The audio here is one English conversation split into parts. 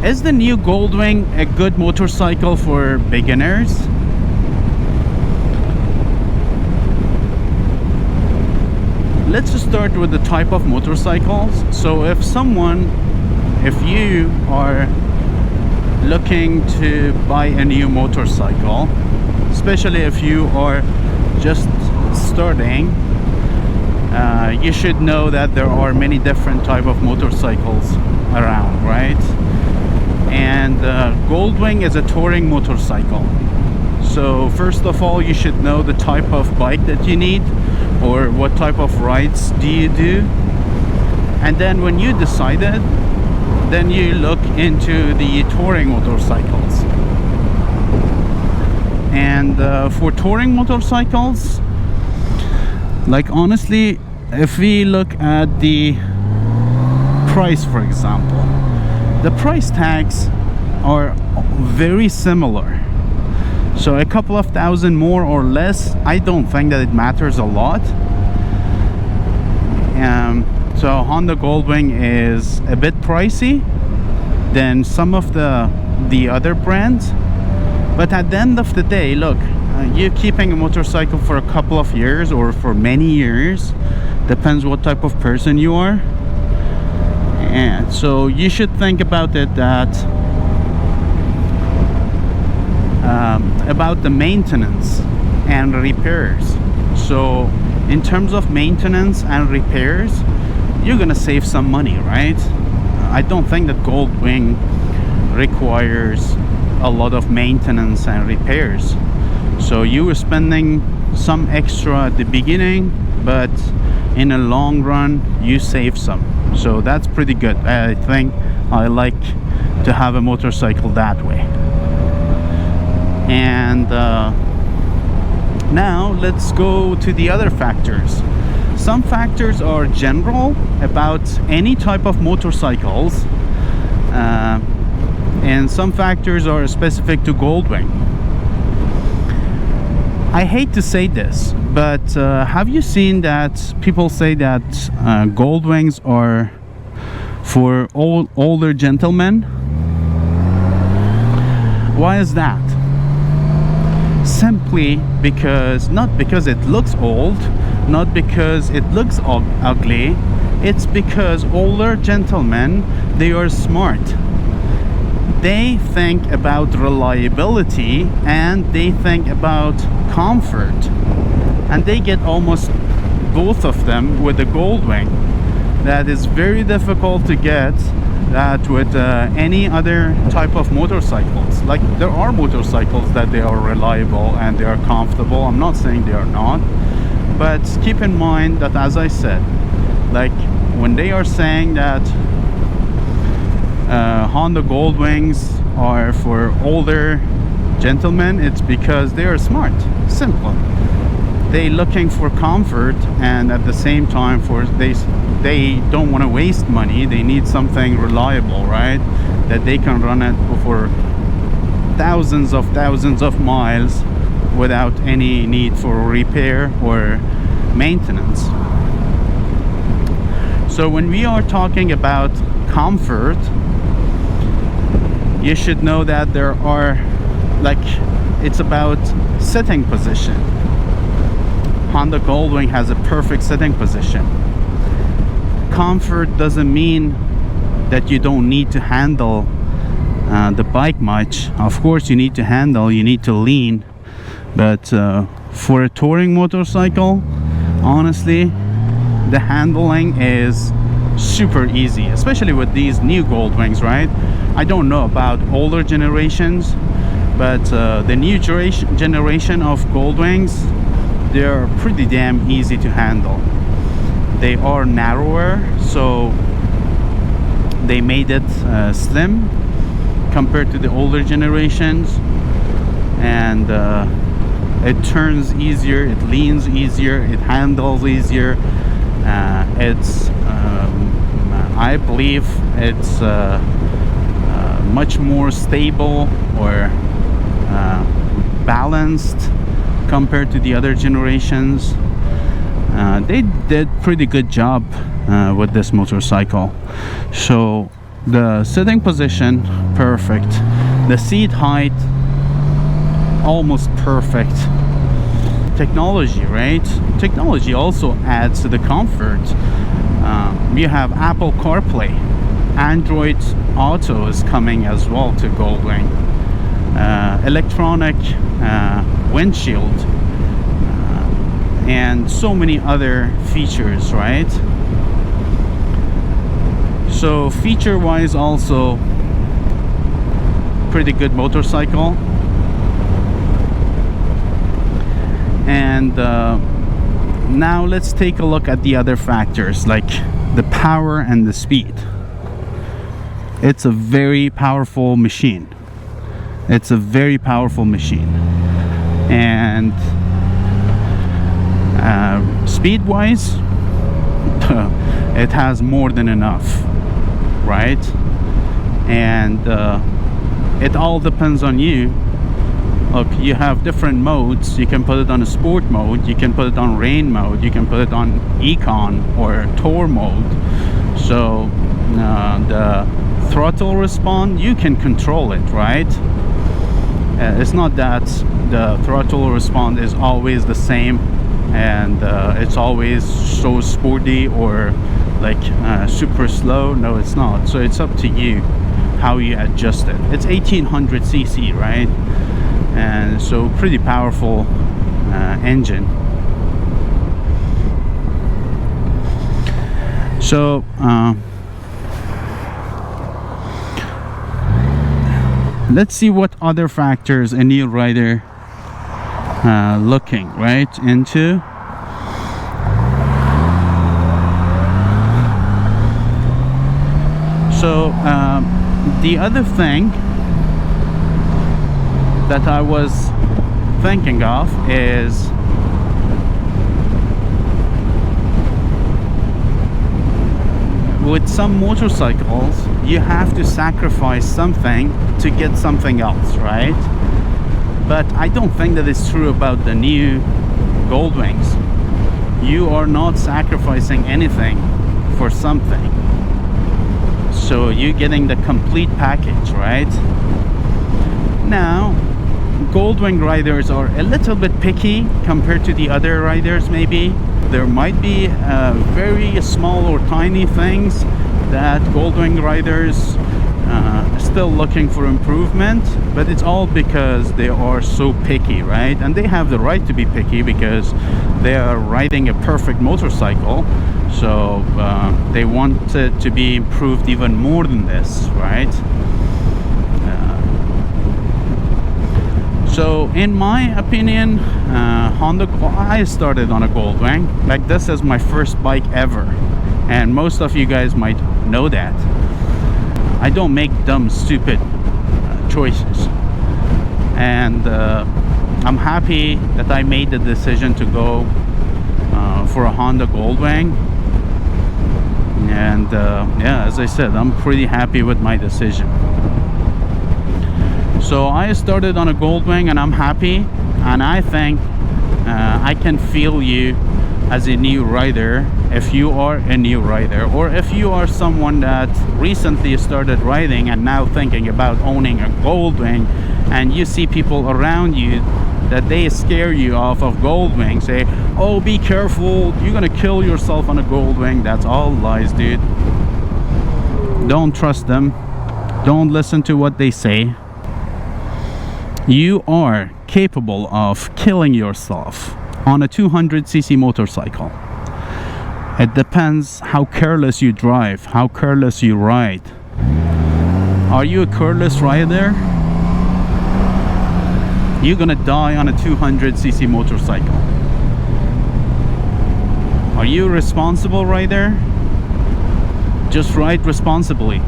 Is the new GoldWing a good motorcycle for beginners? Let's just start with the type of motorcycles. So if you are looking to buy a new motorcycle, especially if you are just starting, you should know that there are many different type of motorcycles around, right? And GoldWing is a touring motorcycle. So first of all, you should know the type of bike that you need, or what type of rides do you do. And then when you decided, then you look into the touring motorcycles. And for touring motorcycles, like honestly, if we look at the price, for example, the price tags are very similar. So a couple of thousand more or less, I don't think that it matters a lot. So Honda GoldWing is a bit pricey than some of the other brands. But at the end of the day, look, you're keeping a motorcycle for a couple of years or for many years, depends what type of person you are. And so you should think about it that about the maintenance and repairs. So in terms of maintenance and repairs, you're gonna save some money, right? I don't think that GoldWing requires a lot of maintenance and repairs, so you were spending some extra at the beginning, but in the long run you save some. So that's pretty good. I think I like to have a motorcycle that way. And now let's go to the other factors. Some factors are general about any type of motorcycles, and some factors are specific to GoldWing. I hate to say this, but have you seen that people say that GoldWings are for older gentlemen? Why is that? Simply because, not because it looks old, not because it looks ugly, it's because older gentlemen, they are smart. They think about reliability and they think about comfort, and they get almost both of them with the GoldWing. That is very difficult to get that with any other type of motorcycles. Like, there are motorcycles that they are reliable and they are comfortable. I'm not saying they are not, but keep in mind that, as I said, like when they are saying that Honda GoldWings are for older gentlemen, it's because they are smart. Simple. They looking for comfort, and at the same time they don't want to waste money. They need something reliable, right? That they can run it for thousands of miles without any need for repair or maintenance. So when we are talking about comfort, you should know that there are, like, it's about sitting position. Honda GoldWing has a perfect sitting position. Comfort doesn't mean that you don't need to handle the bike much. Of course you need to handle, you need to lean, but for a touring motorcycle, honestly, the handling is super easy, especially with these new GoldWings, right? I don't know about older generations, but the new generation of GoldWings, they're pretty damn easy to handle. They are narrower, so they made it slim compared to the older generations, and it turns easier, it leans easier, it handles easier. I believe it's much more stable or balanced compared to the other generations. They did pretty good job with this motorcycle. So The sitting position, perfect. The seat height, almost perfect. Technology, right? Technology also adds to the comfort. You have Apple CarPlay, Android Auto is coming as well to GoldWing, electronic windshield, and so many other features, right? So feature wise also pretty good motorcycle. And now let's take a look at the other factors like the power and the speed. It's a very powerful machine. It's a very powerful machine. And speed wise, it has more than enough, right? And it all depends on you. Look, you have different modes. You can put it on a sport mode, you can put it on rain mode, you can put it on econ or tour mode. So the throttle response, you can control it, right? It's not that the throttle response is always the same and it's always so sporty or like super slow. No, it's not. So it's up to you how you adjust it. It's 1800 cc, right? And so pretty powerful engine. So let's see what other factors a new rider looking right into. So the other thing that I was thinking of is with some motorcycles you have to sacrifice something to get something else, right? But I don't think that is true about the new GoldWings. You are not sacrificing anything for something, so you're getting the complete package, right? Now GoldWing riders are a little bit picky compared to the other riders. Maybe there might be very small or tiny things that GoldWing riders still looking for improvement, but it's all because they are so picky, right? And they have the right to be picky because they are riding a perfect motorcycle, so they want it to be improved even more than this, right? So in my opinion, I started on a GoldWing. Like, this is my first bike ever, and most of you guys might know that. I don't make dumb, stupid choices, and I'm happy that I made the decision to go for a Honda GoldWing. And yeah, as I said, I'm pretty happy with my decision. So I started on a GoldWing and I'm happy, and I think I can feel you as a new rider. If you are a new rider, or if you are someone that recently started riding and now thinking about owning a GoldWing, and you see people around you that they scare you off of GoldWing, say, oh, be careful, you're gonna kill yourself on a GoldWing. That's all lies, dude. Don't trust them. Don't listen to what they say. You are capable of killing yourself on a 200cc motorcycle. It depends how careless you drive, how careless you ride. Are you a careless rider? You're gonna die on a 200cc motorcycle. Are you a responsible rider? Just ride responsibly.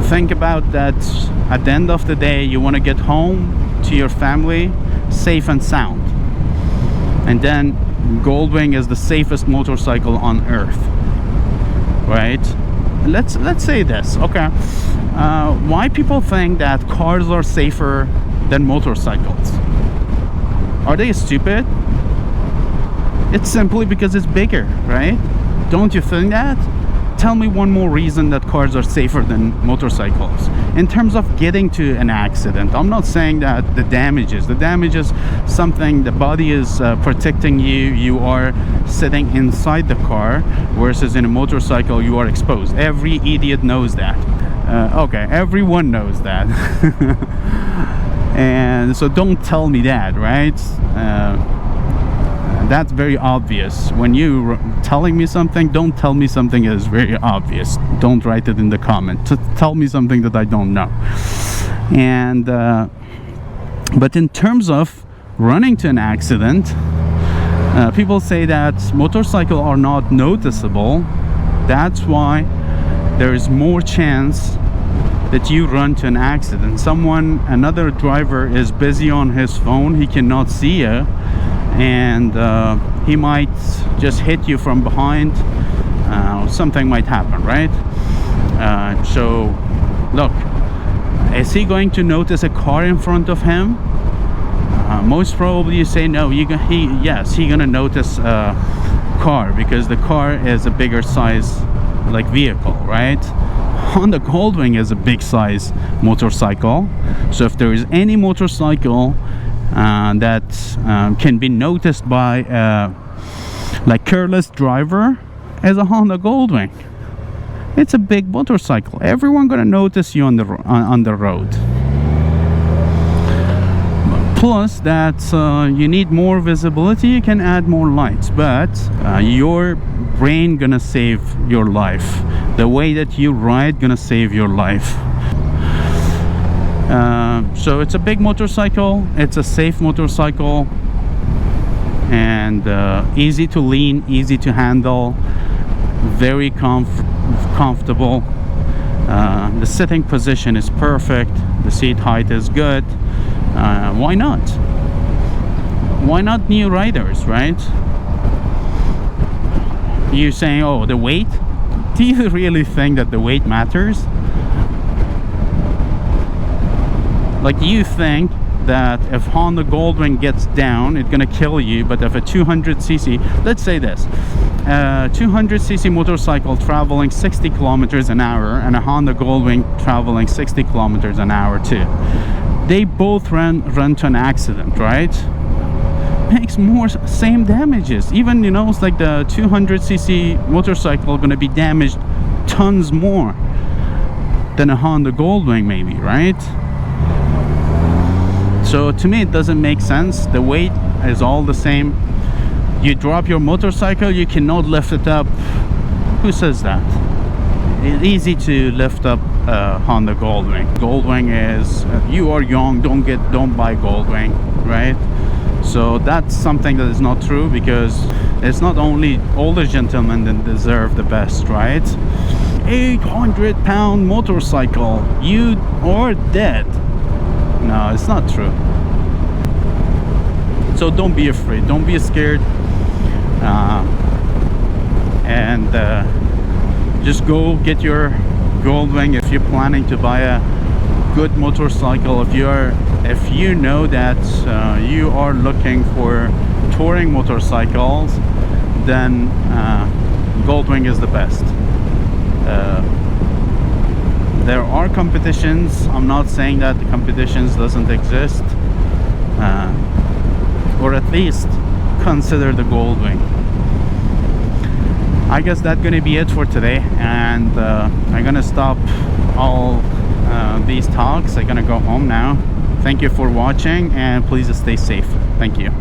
Think about that. At the end of the day, you want to get home to your family safe and sound. And then GoldWing is the safest motorcycle on earth, right? Let's say this, okay? Why people think that cars are safer than motorcycles? Are they stupid? It's simply because it's bigger, right? Don't you think that? tell me one more reason that cars are safer than motorcycles. In terms of getting to an accident, I'm not saying that the damage is something, the body is protecting you. You are sitting inside the car, versus in a motorcycle you are exposed. Every idiot knows that. Okay, everyone knows that. And so don't tell me that, right? That's very obvious. When you telling me something, don't tell me something that is very obvious. Don't write it in the comment. Tell me something that I don't know. And but in terms of running to an accident, people say that motorcycles are not noticeable. That's why there is more chance that you run to an accident. Another driver is busy on his phone, he cannot see you, and he might just hit you from behind. Something might happen, right? So look, is he going to notice a car in front of him? Most probably you say no. Yes, he's gonna notice a car, because the car is a bigger size like vehicle, right? Honda GoldWing is a big size motorcycle, so if there is any motorcycle that can be noticed by like careless driver, as a Honda GoldWing. It's a big motorcycle. Everyone gonna notice you on the road. Plus that you need more visibility, you can add more lights, but your brain gonna save your life. The way that you ride gonna save your life. So it's a big motorcycle, it's a safe motorcycle, and easy to lean, easy to handle, very comfortable. The sitting position is perfect, the seat height is good. Why not? Why not new riders, right? You're saying, oh, the weight? Do you really think that the weight matters? Like, you think that if Honda GoldWing gets down, it's gonna kill you, but if a 200cc, let's say this, 200cc motorcycle traveling 60 kilometers an hour and a Honda GoldWing traveling 60 kilometers an hour too, they both run to an accident, right? Makes more same damages. Even, you know, it's like the 200cc motorcycle gonna be damaged tons more than a Honda GoldWing maybe, right? So to me it doesn't make sense. The weight is all the same. You drop your motorcycle, you cannot lift it up. Who says that? It's easy to lift up Honda GoldWing. GoldWing is, you are young, don't buy GoldWing, right? So that's something that is not true, because it's not only older gentlemen that deserve the best, right? 800-pound motorcycle, you are dead. No, it's not true. So don't be afraid, don't be scared, and just go get your GoldWing if you're planning to buy a good motorcycle. If you know that you are looking for touring motorcycles, then GoldWing is the best. There are competitions. I'm not saying that the competitions doesn't exist, or at least consider the GoldWing. I guess that's gonna be it for today, and I'm gonna stop all these talks. I'm gonna go home now. Thank you for watching, and please stay safe. Thank you.